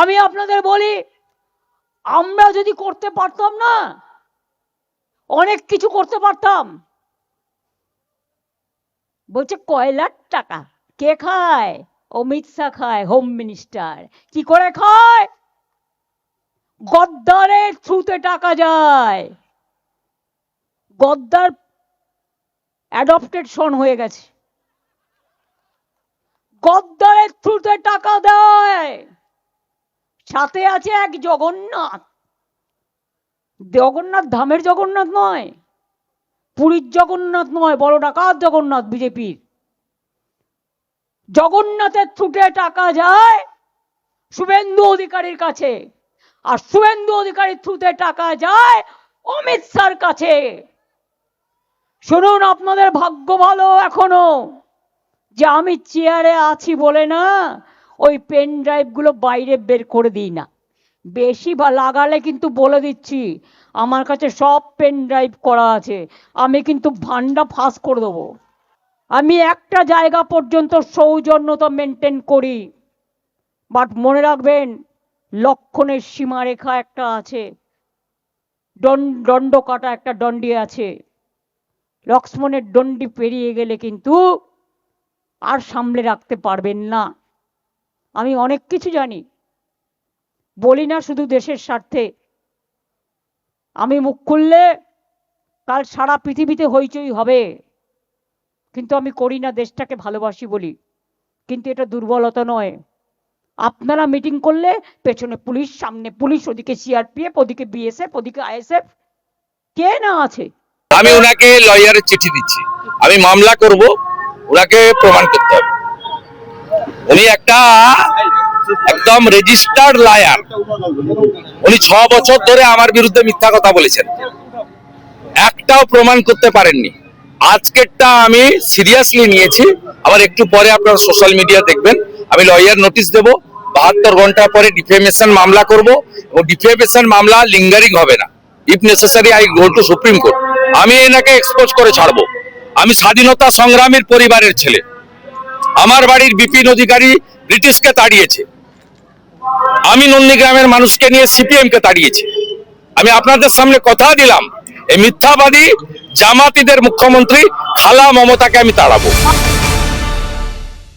আমি আপনাদের বলি, আমরা যদি করতে পারতাম না, অনেক কিছু করতে পারতাম। বলছে কয়লার টাকা কে খায়? অমিত শাহ খায়, হোম মিনিস্টার। কি করে খায়? গদ্দারের থ্রুতে টাকা যায়। গদ্দার অ্যাডপ্টেড সন হয়ে গেছে, গদ্দারের থ্রুতে টাকা দেয়। সাথে আছে এক জগন্নাথ। জগন্নাথ ধামের জগন্নাথ নয়, পুরীর জগন্নাথ নয়, বড় ডাকাত জগন্নাথ বিজেপির। জগন্নাথের থ্রুতে টাকা যায় শুভেন্দু অধিকারীর কাছে, আর শুভেন্দু অধিকারীর থ্রুতে টাকা যায় অমিত শাহর কাছে। শুনুন, আপনাদের ভাগ্য ভালো এখনো যে আমি চেয়ারে আছি বলে না ওই পেন ড্রাইভ গুলো বাইরে বের করে দিই না। বেশি লাগালে কিন্তু বলে দিচ্ছি, আমার কাছে সব পেন ড্রাইভ করা আছে, আমি কিন্তু ভান্ডা ফাঁস করে দেবো। আমি একটা জায়গা পর্যন্ত সৌজন্যতা মেনটেন করি, বাট মনে রাখবেন লক্ষণের সীমারেখা একটা আছে, দণ্ড কাটা একটা দণ্ডি আছে। লক্ষ্মণের দণ্ডি পেরিয়ে গেলে কিন্তু আর সামলে রাখতে পারবেন না। আমি অনেক কিছু জানি, বলি না শুধু দেশের স্বার্থে। আমি মুখ খুললে কাল সারা পৃথিবীতে হইচই হবে, কিন্তু আমি করি না, দেশটাকে ভালোবাসি বলি। কিন্তু এটা দুর্বলতা নয়। আপনারা মিটিং করলে পেছনে পুলিশ, সামনে পুলিশ, ওদিকে সিআরপিএফ, ওদিকে বিএসএফ, ওদিকে আইএসএফ, কে না আছে। আমি ওনাকে লয়ারের চিঠি দিচ্ছি, আমি মামলা করব, ওনাকে প্রমাণ করতে হবে। উনি একটা একদম রেজিস্টার্ড লায়ার। উনি 6 বছর ধরে আমার বিরুদ্ধে মিথ্যা কথা বলেছেন, একটাও প্রমাণ করতে পারেননি। আজকেরটা আমি সিরিয়াসলি নিয়েছি। আবার একটু পরে আপনারা সোশ্যাল মিডিয়া দেখবেন, আমি লয়ার নোটিশ দেব, 72 ঘন্টা পরে ডিফেমেশন মামলা করব, এবং ডিফেমেশন মামলা লিঙ্গারিং হবে না। If necessary I go to supreme court. আমি এনাকে এক্সপোজ করে ছাড়বো। আমি স্বাধীনতা সংগ্রামীর পরিবারের ছেলে। আমার বাড়ির বিপিন অধিকারী ব্রিটিশকে তাড়িয়েছে, আমি নন্দীগ্রামের মানুষকে নিয়ে সিপিএম কে তাড়িয়েছি। আমি আপনাদের সামনে কথা দিলাম, এই মিথ্যাবাদী জামাতিদের মুখ্যমন্ত্রী খালা মমতাকে আমি তাড়াবো।